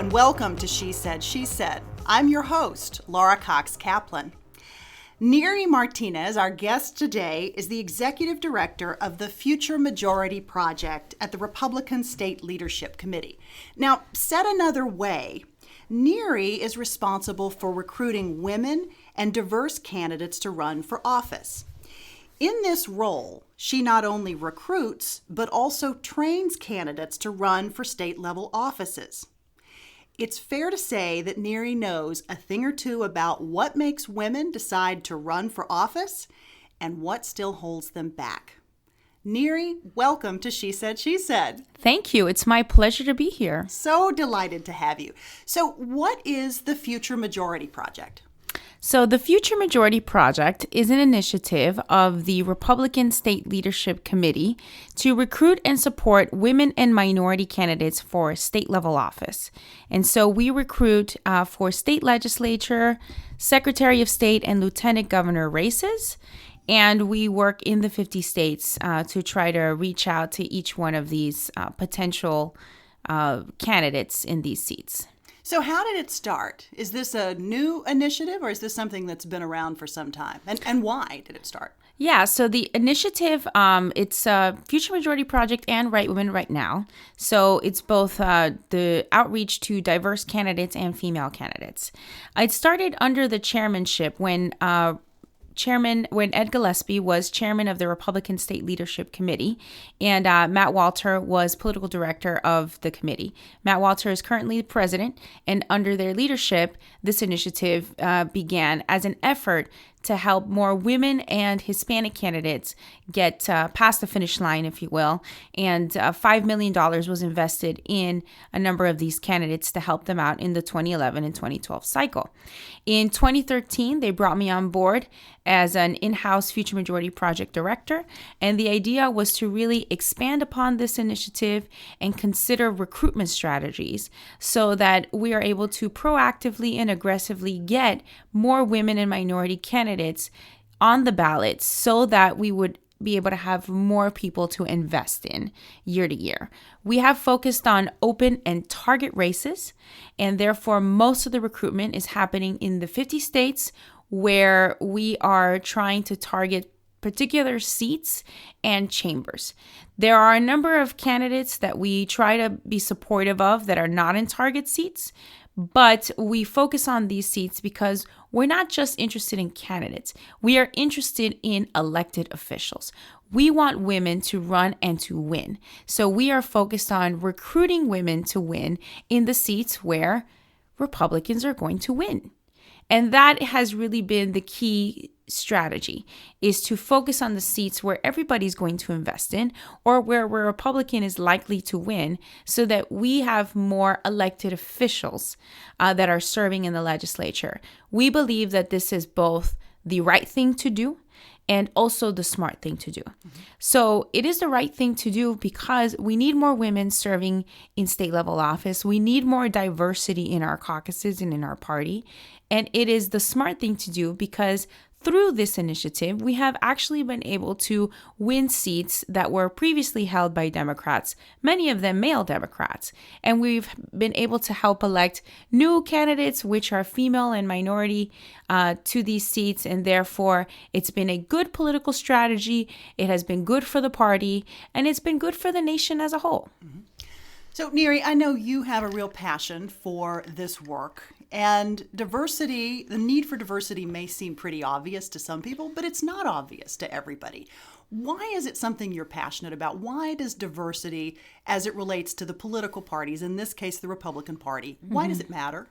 and welcome to She Said, She Said. I'm your host, Laura Cox Kaplan. Neri Martinez, our guest today, is the executive director of the Future Majority Project at the Republican State Leadership Committee. Now, said another way, Neri is responsible for recruiting women and diverse candidates to run for office. In this role, she not only recruits, but also trains candidates to run for state-level offices. It's fair to say that Neri knows a thing or two about what makes women decide to run for office and what still holds them back. Neri, welcome to She Said, She Said. Thank you. It's my pleasure to be here. So delighted to have you. So what is the Future Majority Project? So the Future Majority Project is an initiative of the Republican State Leadership Committee to recruit and support women and minority candidates for state-level office. And so we recruit for state legislature, Secretary of State, and Lieutenant Governor races. And we work in the 50 states to try to reach out to each one of these potential candidates in these seats. So how did it start? Is this a new initiative or is this something that's been around for some time? And why did it start? Yeah, so the initiative, it's a Future Majority Project and Right Women Right Now. So it's both the outreach to diverse candidates and female candidates. It started under the chairmanship when Ed Gillespie was chairman of the Republican State Leadership Committee, and Matt Walter was political director of the committee. Matt Walter is currently the president, and under their leadership, this initiative began as an effort to help more women and Hispanic candidates get past the finish line, if you will. And $5 million was invested in a number of these candidates to help them out in the 2011 and 2012 cycle. In 2013, they brought me on board as an in-house Future Majority Project director. And the idea was to really expand upon this initiative and consider recruitment strategies so that we are able to proactively and aggressively get more women and minority candidates on the ballot so that we would be able to have more people to invest in year to year. We have focused on open and target races, and therefore most of the recruitment is happening in the 50 states where we are trying to target particular seats and chambers. There are a number of candidates that we try to be supportive of that are not in target seats, but we focus on these seats because we're not just interested in candidates. We are interested in elected officials. We want women to run and to win. So we are focused on recruiting women to win in the seats where Republicans are going to win. And that has really been the key strategy, is to focus on the seats where everybody's going to invest in or where a Republican is likely to win so that we have more elected officials that are serving in the legislature. We believe that this is both the right thing to do and also the smart thing to do. Mm-hmm. So it is the right thing to do because we need more women serving in state level office. We need more diversity in our caucuses and in our party. And it is the smart thing to do because through this initiative, we have actually been able to win seats that were previously held by Democrats, many of them male Democrats. And we've been able to help elect new candidates, which are female and minority, to these seats. And therefore, it's been a good political strategy. It has been good for the party, and it's been good for the nation as a whole. Mm-hmm. So, Neri, I know you have a real passion for this work. And diversity, the need for diversity may seem pretty obvious to some people, but it's not obvious to everybody. Why is it something you're passionate about? Why does diversity, as it relates to the political parties, in this case, the Republican Party, why does it matter?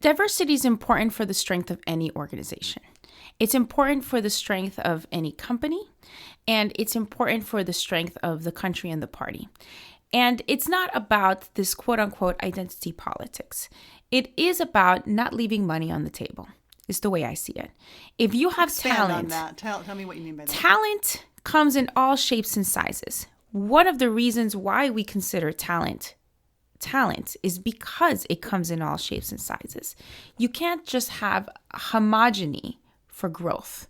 Diversity is important for the strength of any organization. It's important for the strength of any company, and it's important for the strength of the country and the party. And it's not about this quote unquote identity politics. It is about not leaving money on the table, is the way I see it. If you have talent, on that. Tell me what you mean by that. Talent comes in all shapes and sizes. One of the reasons why we consider talent is because it comes in all shapes and sizes. You can't just have homogeny for growth.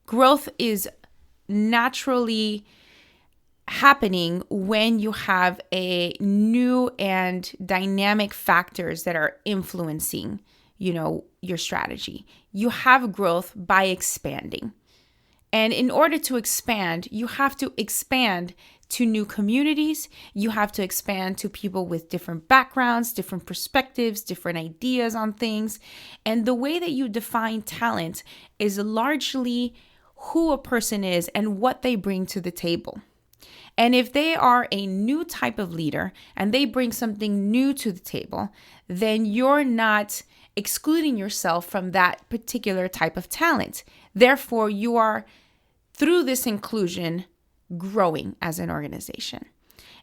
Growth is naturally happening when you have a new and dynamic factors that are influencing, your strategy. You have growth by expanding. And in order to expand, you have to expand to new communities. You have to expand to people with different backgrounds, different perspectives, different ideas on things. And the way that you define talent is largely who a person is and what they bring to the table. And if they are a new type of leader and they bring something new to the table, then you're not excluding yourself from that particular type of talent. Therefore, you are, through this inclusion, growing as an organization.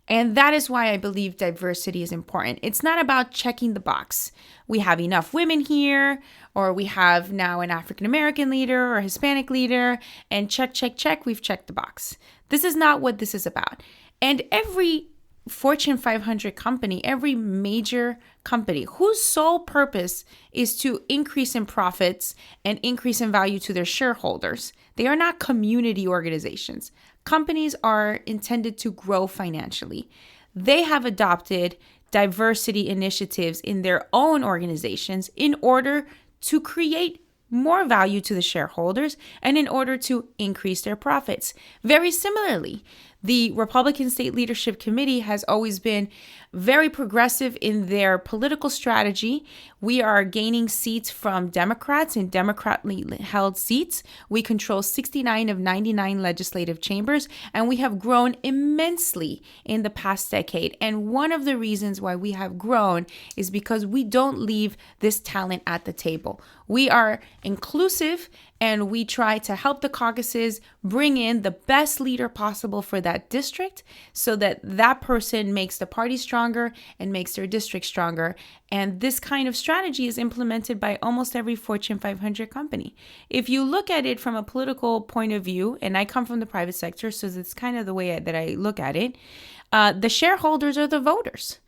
And that is why I believe diversity is important. It's not about checking the box. We have enough women here, or we have now an African American leader or Hispanic leader, and check, we've checked the box. This is not what this is about. And every Fortune 500 company, every major company whose sole purpose is to increase in profits and increase in value to their shareholders, they are not community organizations. Companies are intended to grow financially. They have adopted diversity initiatives in their own organizations in order to create more value to the shareholders and in order to increase their profits. Very similarly, the Republican State Leadership Committee has always been very progressive in their political strategy. We are gaining seats from Democrats in democratically held seats. We control 69 of 99 legislative chambers, and we have grown immensely in the past decade. And one of the reasons why we have grown is because we don't leave this talent at the table. We are inclusive, and we try to help the caucuses bring in the best leader possible for that district so that that person makes the party stronger and makes their district stronger. And this kind of strategy is implemented by almost every Fortune 500 company. If you look at it from a political point of view, and I come from the private sector, so it's kind of the way that I look at it, the shareholders are the voters.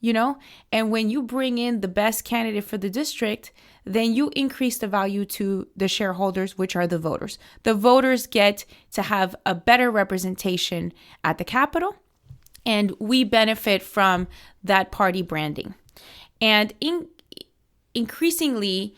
And when you bring in the best candidate for the district, then you increase the value to the shareholders, which are the voters. The voters get to have a better representation at the Capitol, and we benefit from that party branding. And increasingly,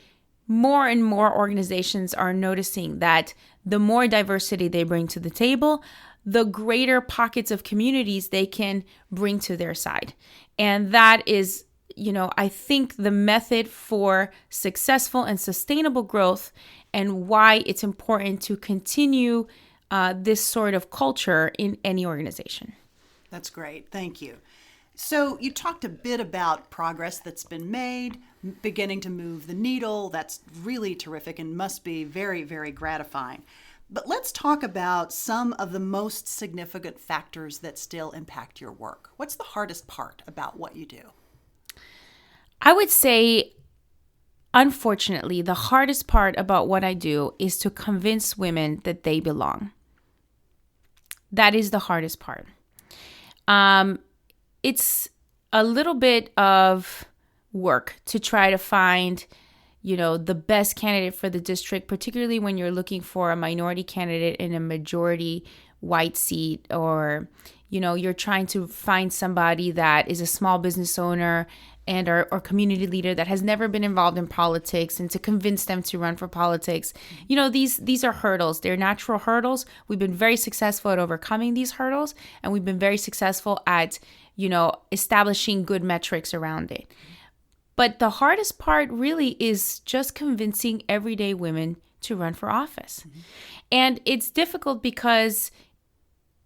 more and more organizations are noticing that the more diversity they bring to the table, the greater pockets of communities they can bring to their side. And that is, I think the method for successful and sustainable growth, and why it's important to continue this sort of culture in any organization. That's great. Thank you. So you talked a bit about progress that's been made, beginning to move the needle. That's really terrific and must be very, very gratifying. But let's talk about some of the most significant factors that still impact your work. What's the hardest part about what you do? I would say, unfortunately, the hardest part about what I do is to convince women that they belong. That is the hardest part. It's a little bit of work to try to find the best candidate for the district, particularly when you're looking for a minority candidate in a majority white seat, or, you're trying to find somebody that is a small business owner and or community leader that has never been involved in politics, and to convince them to run for politics. These are hurdles. They're natural hurdles. We've been very successful at overcoming these hurdles, and we've been very successful at, establishing good metrics around it. But the hardest part really is just convincing everyday women to run for office. Mm-hmm. And it's difficult because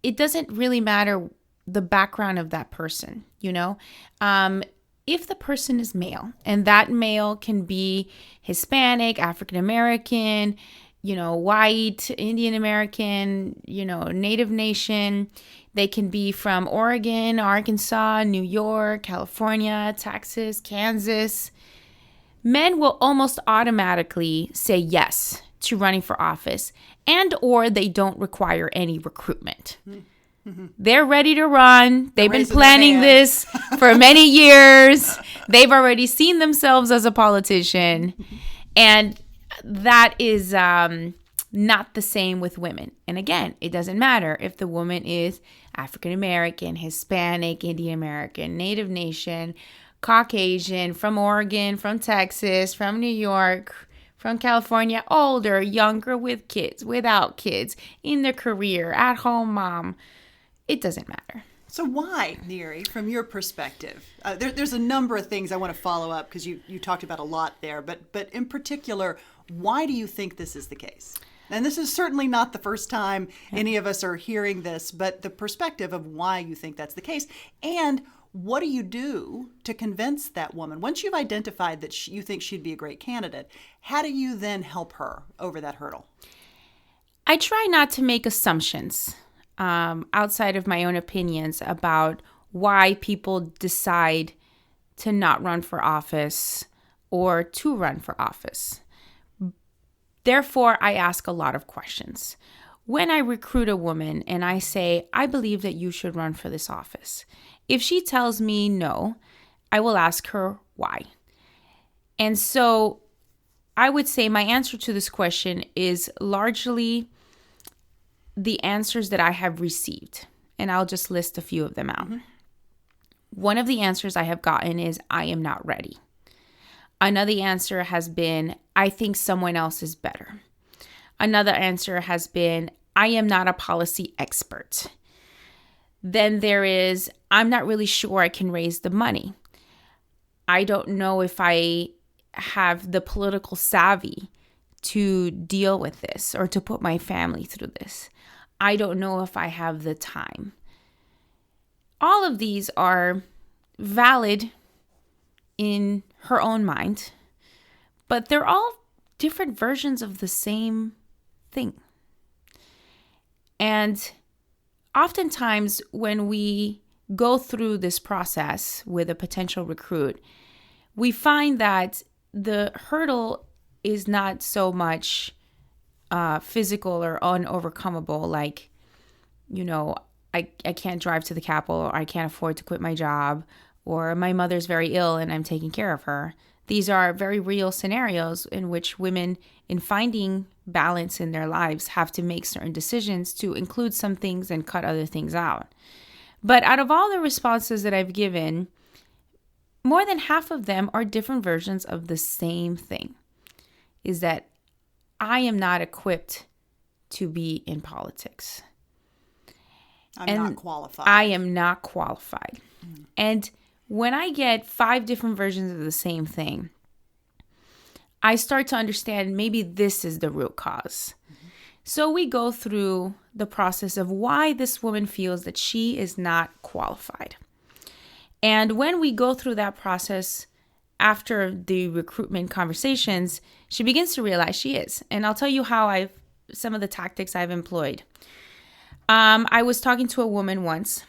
it doesn't really matter the background of that person, If the person is male, and that male can be Hispanic, African American, white, Indian American, Native Nation. They can be from Oregon, Arkansas, New York, California, Texas, Kansas. Men will almost automatically say yes to running for office, and or they don't require any recruitment. Mm-hmm. They're ready to run. They've been planning this for many years. They've already seen themselves as a politician. And that is Not the same with women. And again, it doesn't matter if the woman is African American, Hispanic, Indian American, Native Nation, Caucasian, from Oregon, from Texas, from New York, from California, older, younger, with kids, without kids, in their career, at home mom. It doesn't matter. So why, Neri, from your perspective? There's a number of things I want to follow up because you talked about a lot there, but in particular, why do you think this is the case? And this is certainly not the first time any of us are hearing this, but the perspective of why you think that's the case. And what do you do to convince that woman? Once you've identified that you think she'd be a great candidate, how do you then help her over that hurdle? I try not to make assumptions outside of my own opinions about why people decide to not run for office or to run for office. Therefore, I ask a lot of questions. When I recruit a woman and I say, I believe that you should run for this office, if she tells me no, I will ask her why. And so I would say my answer to this question is largely the answers that I have received. And I'll just list a few of them out. One of the answers I have gotten is, I am not ready. Another answer has been, I think someone else is better. Another answer has been, I am not a policy expert. Then there is, I'm not really sure I can raise the money. I don't know if I have the political savvy to deal with this or to put my family through this. I don't know if I have the time. All of these are valid in her own mind, but they're all different versions of the same thing. And oftentimes when we go through this process with a potential recruit, we find that the hurdle is not so much physical or unovercomable, like, I can't drive to the Capitol, or I can't afford to quit my job, or my mother's very ill and I'm taking care of her. These are very real scenarios in which women, in finding balance in their lives, have to make certain decisions to include some things and cut other things out. But out of all the responses that I've given, more than half of them are different versions of the same thing, is that I am not equipped to be in politics. I'm not qualified. I am not qualified. And when I get 5 different versions of the same thing, I start to understand maybe this is the root cause. So we go through the process of why this woman feels that she is not qualified. And when we go through that process, after the recruitment conversations, she begins to realize she is. And I'll tell you how some of the tactics I've employed. I was talking to a woman once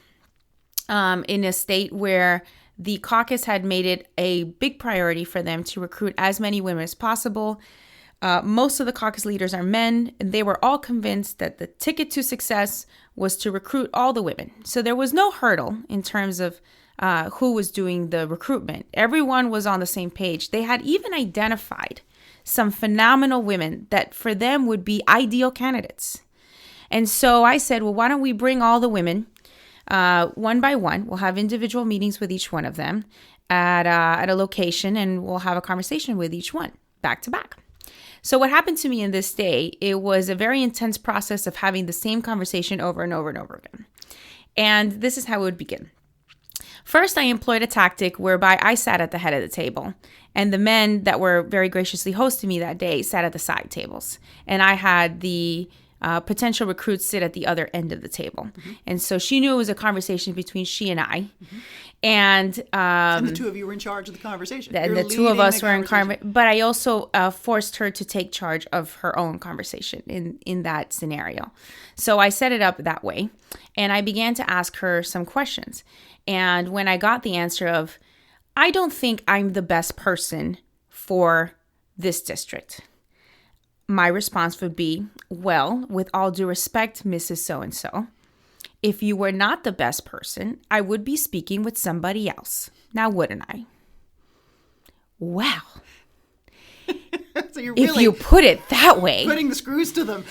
in a state where the caucus had made it a big priority for them to recruit as many women as possible. Most of the caucus leaders are men, and they were all convinced that the ticket to success was to recruit all the women. So there was no hurdle in terms of who was doing the recruitment. Everyone was on the same page. They had even identified some phenomenal women that for them would be ideal candidates. And so I said, well, why don't we bring all the women one by one? We'll have individual meetings with each one of them at a location, and we'll have a conversation with each one back to back. So what happened to me in this day, it was a very intense process of having the same conversation over and over and over again. And this is how it would begin. First, I employed a tactic whereby I sat at the head of the table, and the men that were very graciously hosting me that day sat at the side tables. And I had the potential recruits sit at the other end of the table. And so she knew it was a conversation between she and I. And the two of you were in charge of the conversation. The two of us were in conversation. But I also forced her to take charge of her own conversation in that scenario. So I set it up that way. And I began to ask her some questions. And when I got the answer of, I don't think I'm the best person for this district, my response would be, well, with all due respect, Mrs. So-and-so, if you were not the best person, I would be speaking with somebody else. Now, wouldn't I? Wow. So you're if really you put it that way. putting the screws to them.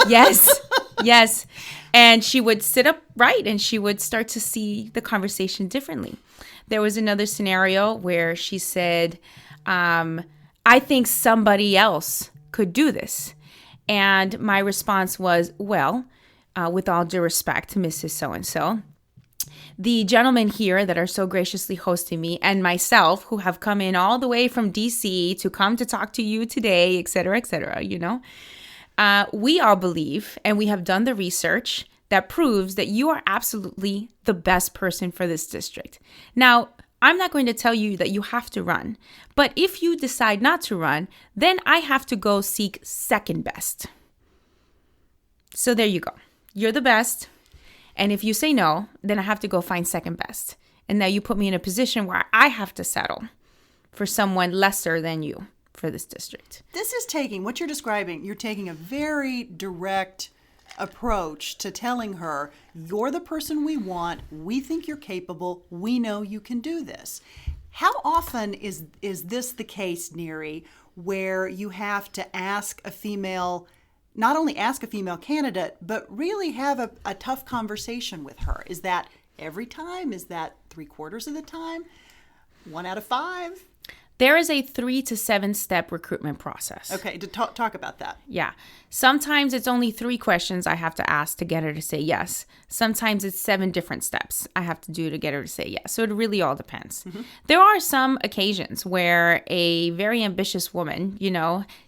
Yes. Yes. And she would sit up right and she would start to see the conversation differently. There was another scenario where she said, I think somebody else could do this. And my response was, well, with all due respect to Mrs. So-and-so, the gentlemen here that are so graciously hosting me and myself, who have come in all the way from DC to come to talk to you today, et cetera, we all believe, and we have done the research that proves that you are absolutely the best person for this district. Now, I'm not going to tell you that you have to run, but if you decide not to run, then I have to go seek second best. So there you go. You're the best. And if you say no, then I have to go find second best. And now you put me in a position where I have to settle for someone lesser than you for this district. This is taking, what you're describing, you're taking a very direct approach to telling her, you're the person we want, we think you're capable, we know you can do this. How often is this the case, Neri, where you have to ask a female, not only ask a female candidate, but really have a tough conversation with her? Is that every time? Is that 3/4 of the time? 1 out of 5? There is a 3 to 7 step recruitment process. Okay, to talk about that. Yeah. Sometimes it's only 3 questions I have to ask to get her to say yes. Sometimes it's 7 different steps I have to do to get her to say yes. So it really all depends. Mm-hmm. There are some occasions where a very ambitious woman,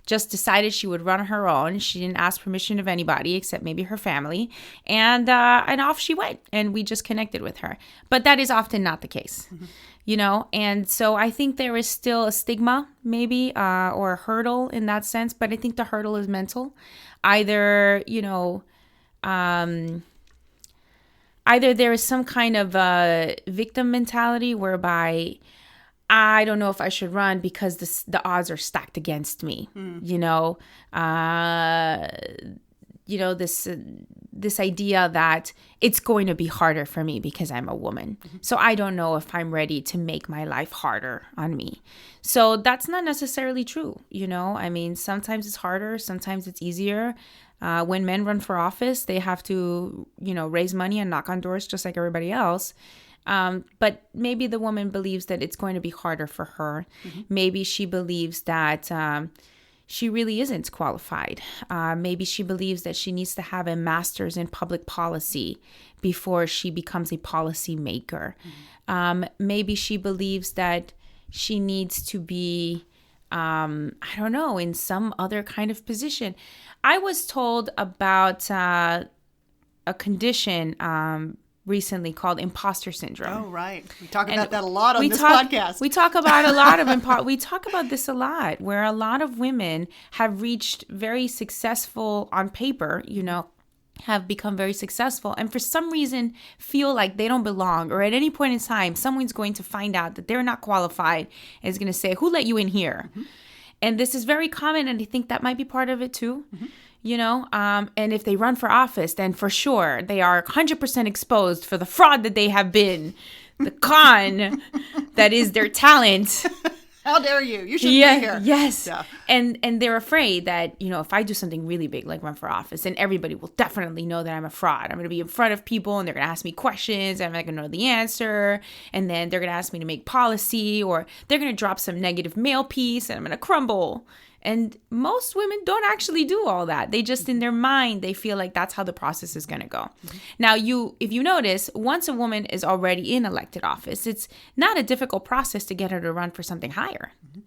just decided she would run on her own. She didn't ask permission of anybody except maybe her family. And off she went. And we just connected with her. But that is often not the case. Mm-hmm. And so I think there is still a stigma maybe or a hurdle in that sense, but I think the hurdle is mental. Either there is some kind of victim mentality whereby I don't know if I should run because the odds are stacked against me, this idea that it's going to be harder for me because I'm a woman. Mm-hmm. So I don't know if I'm ready to make my life harder on me. So that's not necessarily true. Sometimes it's harder. Sometimes it's easier. When men run for office, they have to, raise money and knock on doors just like everybody else. But maybe the woman believes that it's going to be harder for her. Mm-hmm. Maybe she believes that she really isn't qualified. Maybe she believes that she needs to have a master's in public policy before she becomes a policy maker. Mm-hmm. Maybe she believes that she needs to be, in some other kind of position. I was told about a condition recently called imposter syndrome. Oh, right. We talk about that a lot on this podcast. We talk about a lot of we talk about this a lot, where a lot of women have reached very successful on paper, have become very successful, and for some reason feel like they don't belong, or at any point in time, someone's going to find out that they're not qualified and is going to say, "Who let you in here?" Mm-hmm. And this is very common, and I think that might be part of it too. Mm-hmm. And if they run for office, then for sure they are 100% exposed for the fraud that they have been, the con that is their talent. How dare you? You shouldn't be here. Yes. Yeah. And they're afraid that, if I do something really big, like run for office, then everybody will definitely know that I'm a fraud. I'm going to be in front of people and they're going to ask me questions and I'm not going to know the answer. And then they're going to ask me to make policy, or they're going to drop some negative mail piece and I'm going to crumble. And most women don't actually do all that. They just, in their mind, they feel like that's how the process is going to go. Mm-hmm. Now, if you notice, once a woman is already in elected office, it's not a difficult process to get her to run for something higher. Mm-hmm.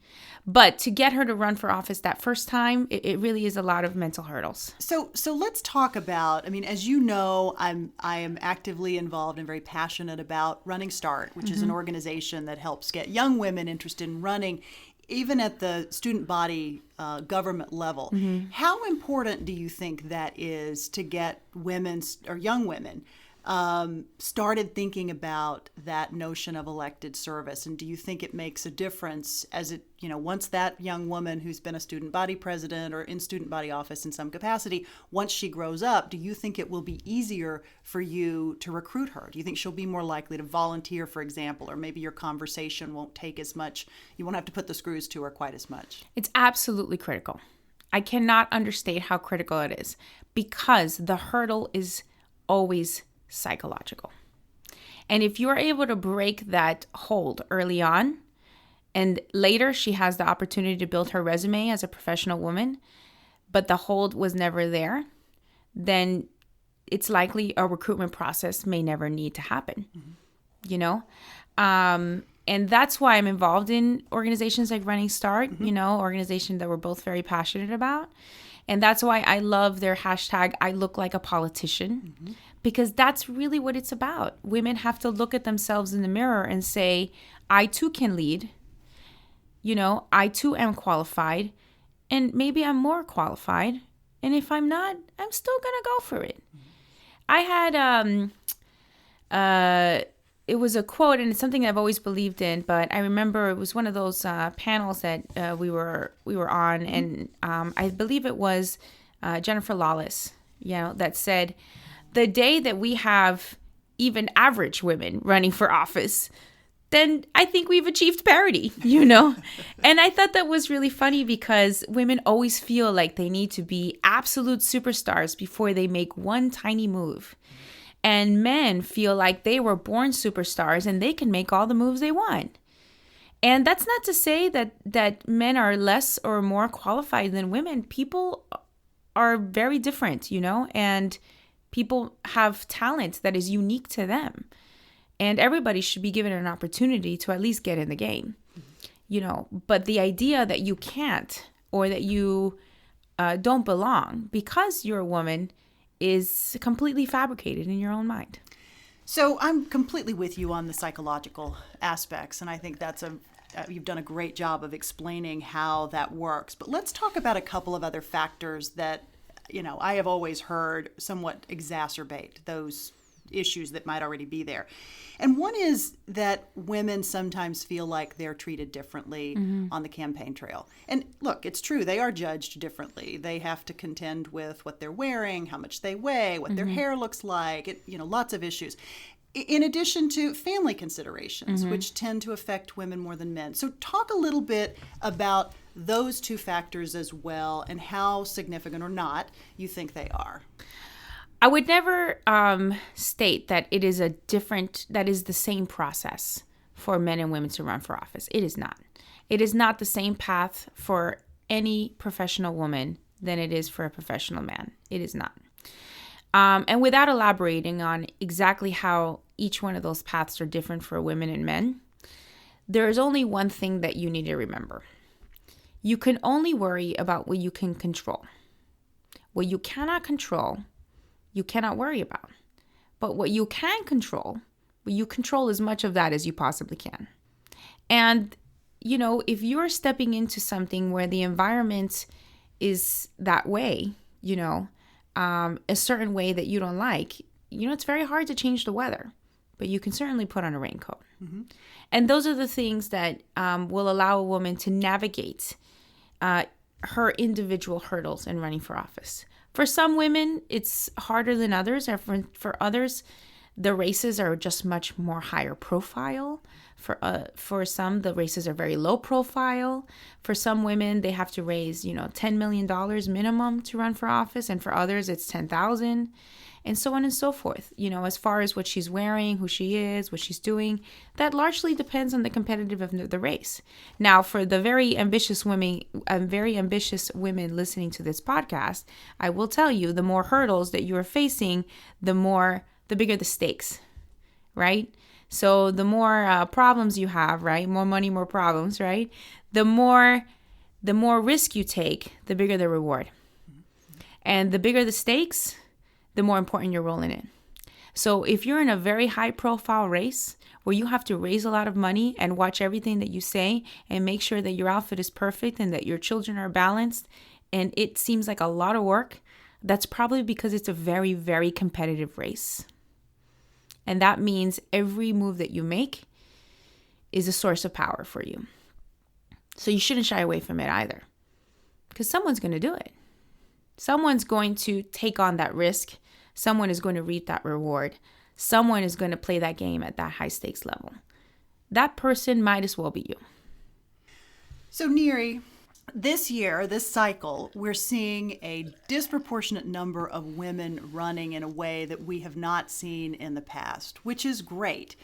But to get her to run for office that first time, it really is a lot of mental hurdles. So let's talk about, as you know, I am actively involved and very passionate about Running Start, which mm-hmm. is an organization that helps get young women interested in running, even at the student body government level. Mm-hmm. How important do you think that is to get women or young women started thinking about that notion of elected service? And do you think it makes a difference as it, once that young woman who's been a student body president or in student body office in some capacity, once she grows up, do you think it will be easier for you to recruit her? Do you think she'll be more likely to volunteer, for example, or maybe your conversation won't take as much, you won't have to put the screws to her quite as much? It's absolutely critical. I cannot understate how critical it is because the hurdle is always psychological. And if you're able to break that hold early on, and later she has the opportunity to build her resume as a professional woman, but the hold was never there, then it's likely a recruitment process may never need to happen, And that's why I'm involved in organizations like Running Start, organization that we're both very passionate about. And that's why I love their hashtag, I look like a politician, because that's really what it's about. Women have to look at themselves in the mirror and say, I too can lead. I too am qualified, and maybe I'm more qualified. And if I'm not, I'm still going to go for it. I had, it was a quote, and it's something I've always believed in, but I remember it was one of those panels that we were on, and I believe it was Jennifer Lawless, that said, the day that we have even average women running for office, then I think we've achieved parity, And I thought that was really funny because women always feel like they need to be absolute superstars before they make one tiny move. And men feel like they were born superstars and they can make all the moves they want. And that's not to say that men are less or more qualified than women. People are very different, and people have talent that is unique to them. And everybody should be given an opportunity to at least get in the game, But the idea that you can't or that you don't belong because you're a woman is completely fabricated in your own mind. So I'm completely with you on the psychological aspects, and I think you've done a great job of explaining how that works. But let's talk about a couple of other factors that, I have always heard somewhat exacerbate those issues that might already be there. And one is that women sometimes feel like they're treated differently on the campaign trail. And look, it's true, they are judged differently. They have to contend with what they're wearing, how much they weigh, what their hair looks like, lots of issues. In addition to family considerations, which tend to affect women more than men. So talk a little bit about those two factors as well and how significant or not you think they are. I would never state that it is that is the same process for men and women to run for office. It is not. It is not the same path for any professional woman than it is for a professional man. It is not. And without elaborating on exactly how each one of those paths are different for women and men, there is only one thing that you need to remember. You can only worry about what you can control. What you cannot control, you cannot worry about. But what you can control, you control as much of that as you possibly can. And, if you're stepping into something where the environment is that way, a certain way that you don't like, it's very hard to change the weather, but you can certainly put on a raincoat. And those are the things that will allow a woman to navigate her individual hurdles in running for office. For some women, it's harder than others. Or for others, the races are just much more higher profile. For some, the races are very low profile. For some women, they have to raise, $10 million minimum to run for office. And for others, it's $10,000. And so on and so forth. As far as what she's wearing, who she is, what she's doing, that largely depends on the competitiveness of the race. Now, for the very ambitious women listening to this podcast, I will tell you, the more hurdles that you are facing, the bigger the stakes, right? So the more problems you have, right? More money, more problems, right? The more risk you take, the bigger the reward. And the bigger the stakes, the more important your role in it. So if you're in a very high profile race where you have to raise a lot of money and watch everything that you say and make sure that your outfit is perfect and that your children are balanced, and it seems like a lot of work, that's probably because it's a very, very competitive race. And that means every move that you make is a source of power for you. So you shouldn't shy away from it either, because someone's going to do it. Someone's going to take on that risk. Someone is going to reap that reward. Someone is going to play that game at that high stakes level. That person might as well be you. So Neri, this year, this cycle, we're seeing a disproportionate number of women running in a way that we have not seen in the past, which is great.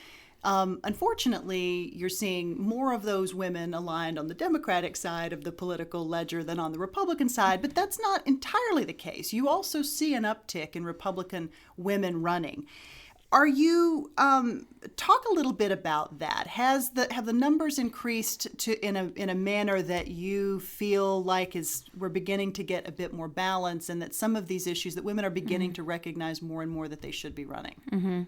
Unfortunately, you're seeing more of those women aligned on the Democratic side of the political ledger than on the Republican side, but that's not entirely the case. You also see an uptick in Republican women running. Are you talk a little bit about that? Have the numbers increased in a manner that you feel like we're beginning to get a bit more balance, and that some of these issues that women are beginning to recognize more and more that they should be running? Mm-hmm.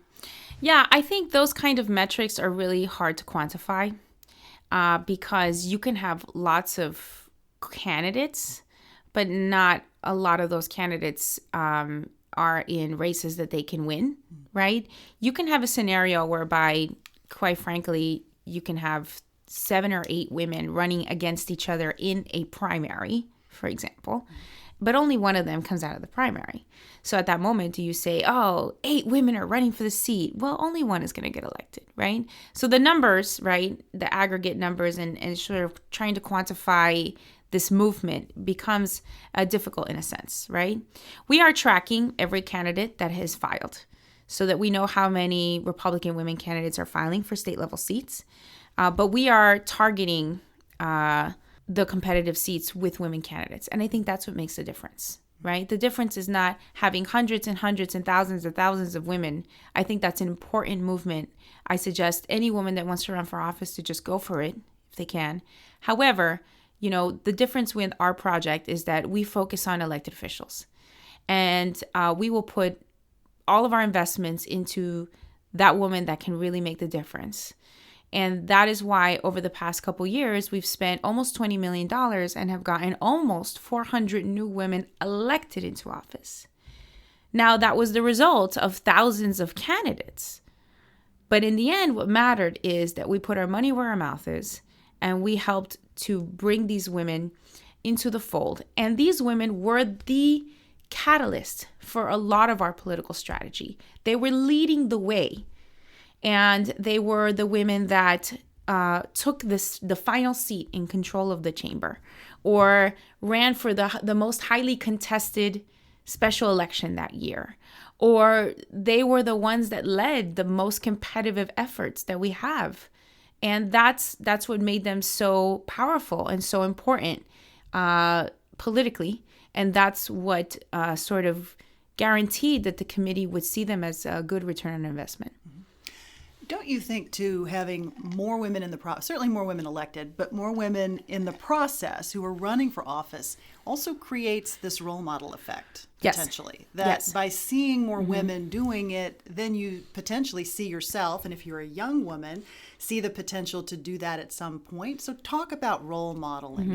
Yeah, I think those kind of metrics are really hard to quantify because you can have lots of candidates, but not a lot of those candidates are in races that they can win, right? You can have a scenario whereby, quite frankly, you can have 7 or 8 women running against each other in a primary, for example, but only one of them comes out of the primary. So at that moment, do you say, 8 women are running for the seat? Well, only one is going to get elected, right? So the numbers, right, the aggregate numbers and sort of trying to quantify this movement becomes difficult in a sense, right? We are tracking every candidate that has filed so that we know how many Republican women candidates are filing for state level seats. But we are targeting the competitive seats with women candidates. And I think that's what makes the difference, right? The difference is not having hundreds and hundreds and thousands of women. I think that's an important movement. I suggest any woman that wants to run for office to just go for it if they can. However, the difference with our project is that we focus on elected officials, and we will put all of our investments into that woman that can really make the difference. And that is why over the past couple years, we've spent almost $20 million and have gotten almost 400 new women elected into office. Now, that was the result of thousands of candidates. But in the end, what mattered is that we put our money where our mouth is, and we helped to bring these women into the fold. And these women were the catalyst for a lot of our political strategy. They were leading the way. And they were the women that took the final seat in control of the chamber, or ran for the most highly contested special election that year. Or they were the ones that led the most competitive efforts that we have. And that's what made them so powerful and so important politically. And that's what sort of guaranteed that the committee would see them as a good return on investment. Don't you think, too, having more women in the process, certainly more women elected, but more women in the process who are running for office also creates this role model effect, potentially? Yes. That Yes. by seeing more women doing it, then you potentially see yourself, and if you're a young woman, see the potential to do that at some point. So talk about role modeling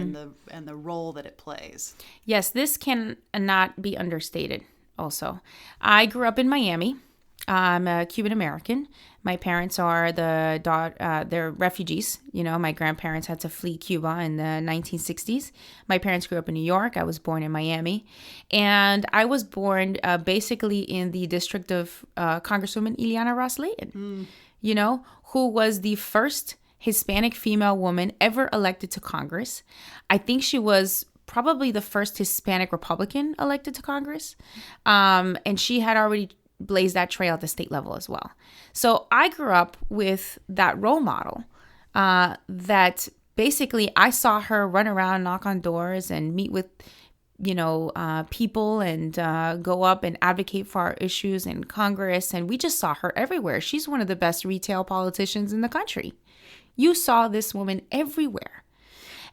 and the role that it plays. Yes, this can not be understated also. I grew up in Miami. I'm a Cuban-American. My parents are they're refugees. My grandparents had to flee Cuba in the 1960s. My parents grew up in New York. I was born in Miami. And I was born basically in the district of Congresswoman Ileana Ros-Lehtinen, who was the first Hispanic female woman ever elected to Congress. I think she was probably the first Hispanic Republican elected to Congress. And she had already blazed that trail at the state level as well. So I grew up with that role model that basically I saw her run around, knock on doors, and meet with, people and go up and advocate for our issues in Congress. And we just saw her everywhere. She's one of the best retail politicians in the country. You saw this woman everywhere.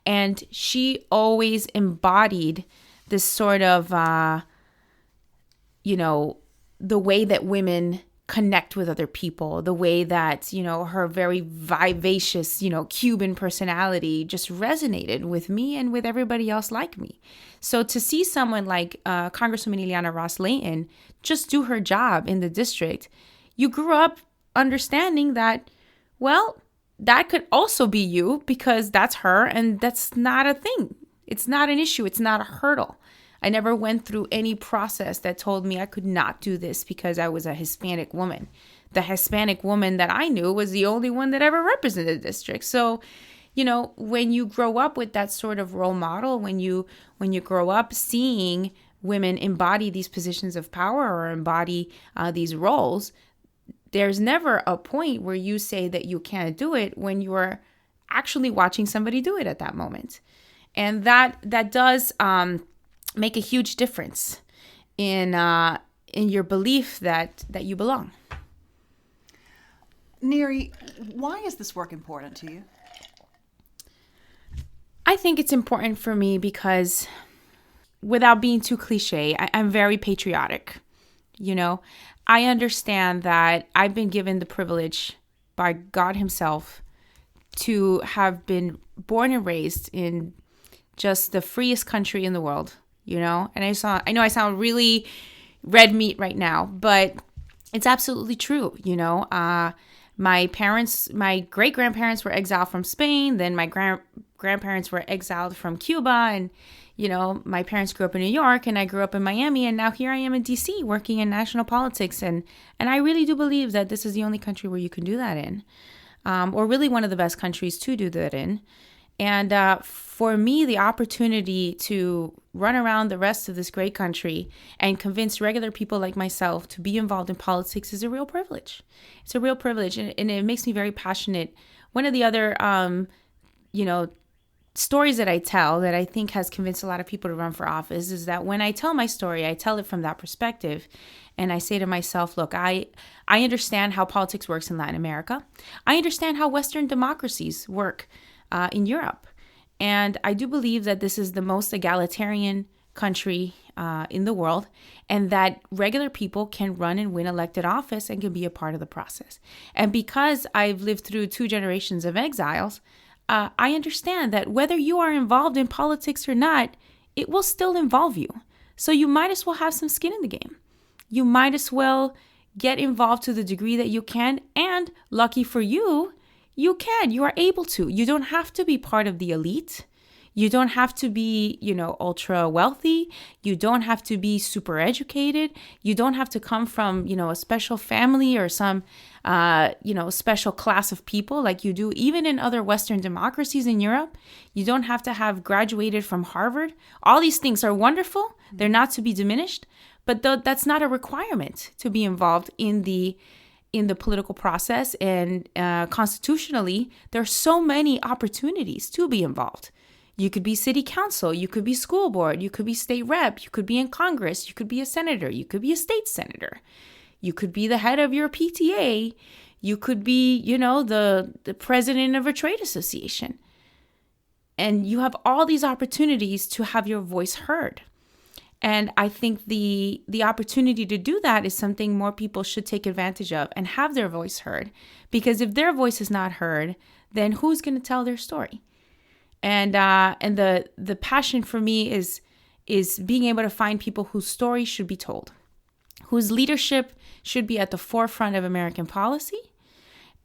And she always embodied this sort of, the way that women connect with other people, the way that, her very vivacious, Cuban personality just resonated with me and with everybody else like me. So to see someone like Congresswoman Ileana Ros-Lehtinen just do her job in the district, you grew up understanding that, well, that could also be you because that's her and that's not a thing. It's not an issue. It's not a hurdle. I never went through any process that told me I could not do this because I was a Hispanic woman. The Hispanic woman that I knew was the only one that ever represented the district. So, when you grow up with that sort of role model, when you grow up seeing women embody these positions of power or embody these roles, there's never a point where you say that you can't do it when you're actually watching somebody do it at that moment. And that does make a huge difference in your belief that you belong. Neri, why is this work important to you? I think it's important for me because, without being too cliche, I'm very patriotic. I understand that I've been given the privilege by God himself to have been born and raised in just the freest country in the world, and I know I sound really red meat right now, but it's absolutely true. My great-grandparents were exiled from Spain. Then my grandparents were exiled from Cuba. And, my parents grew up in New York and I grew up in Miami. And now here I am in DC working in national politics. And I really do believe that this is the only country where you can do that in, or really one of the best countries to do that in. And for me, the opportunity to run around the rest of this great country and convince regular people like myself to be involved in politics is a real privilege. It's a real privilege, and it makes me very passionate. One of the other, stories that I tell that I think has convinced a lot of people to run for office is that when I tell my story, I tell it from that perspective. And I say to myself, look, I understand how politics works in Latin America. I understand how Western democracies work in Europe. And I do believe that this is the most egalitarian country in the world, and that regular people can run and win elected office and can be a part of the process. And because I've lived through 2 generations of exiles, I understand that whether you are involved in politics or not, it will still involve you. So you might as well have some skin in the game. You might as well get involved to the degree that you can. And lucky for you, you can. You are able to. You don't have to be part of the elite. You don't have to be, ultra wealthy. You don't have to be super educated. You don't have to come from, a special family or some, special class of people like you do even in other Western democracies in Europe. You don't have to have graduated from Harvard. All these things are wonderful. They're not to be diminished, but that's not a requirement to be involved in the political process. And constitutionally, there are so many opportunities to be involved. You could be city council, you could be school board, you could be state rep, you could be in Congress, you could be a senator, you could be a state senator, you could be the head of your PTA, you could be, the president of a trade association. And you have all these opportunities to have your voice heard. And I think the opportunity to do that is something more people should take advantage of and have their voice heard. Because if their voice is not heard, then who's going to tell their story? And the passion for me is being able to find people whose story should be told, whose leadership should be at the forefront of American policy,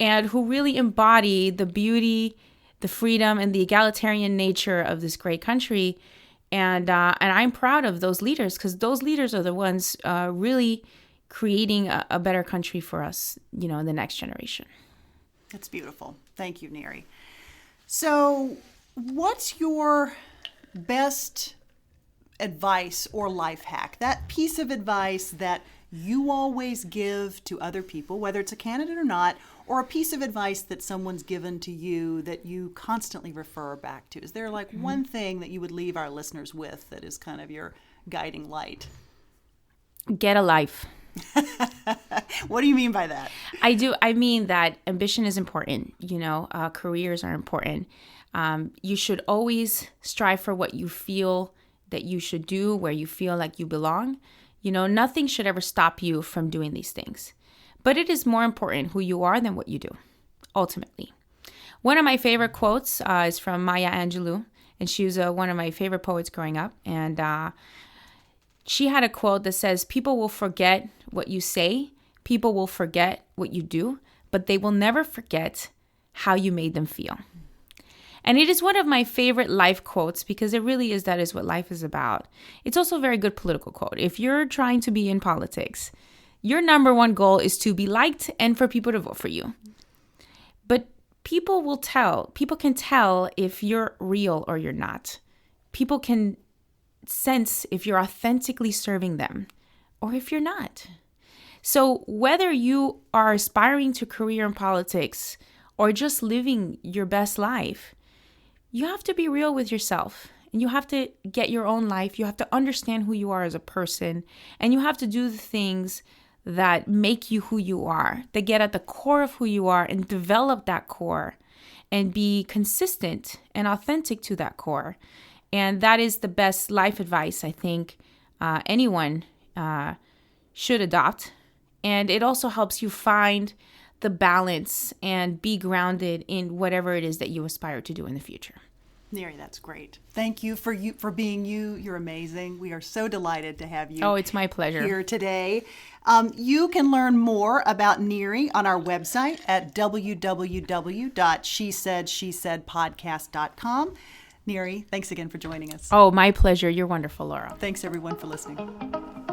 and who really embody the beauty, the freedom, and the egalitarian nature of this great country. And I'm proud of those leaders, because those leaders are the ones really creating a better country for us, in the next generation. That's beautiful. Thank you, Neri. So what's your best advice or life hack? That piece of advice that you always give to other people, whether it's a candidate or not, or a piece of advice that someone's given to you that you constantly refer back to? Is there one thing that you would leave our listeners with that is kind of your guiding light? Get a life. What do you mean by that? I mean that ambition is important. Careers are important. You should always strive for what you feel that you should do, where you feel like you belong. Nothing should ever stop you from doing these things. But it is more important who you are than what you do, ultimately. One of my favorite quotes is from Maya Angelou, and she was one of my favorite poets growing up. And she had a quote that says, "People will forget what you say, people will forget what you do, but they will never forget how you made them feel. And it is one of my favorite life quotes because it really is, that is what life is about. It's also a very good political quote. If you're trying to be in politics, your number one goal is to be liked and for people to vote for you. But people can tell if you're real or you're not. People can sense if you're authentically serving them or if you're not. So whether you are aspiring to a career in politics or just living your best life, you have to be real with yourself and you have to get your own life. You have to understand who you are as a person, and you have to do the things that make you who you are, that get at the core of who you are and develop that core and be consistent and authentic to that core. And that is the best life advice I think anyone should adopt. And it also helps you find the balance and be grounded in whatever it is that you aspire to do in the future. Neri, that's great. Thank you for being you. You're amazing. We are so delighted to have you. Oh, it's my pleasure. Here today. You can learn more about Neri on our website at www.shesaidshesaidpodcast.com. Neri, thanks again for joining us. Oh, my pleasure. You're wonderful, Laura. Thanks everyone for listening.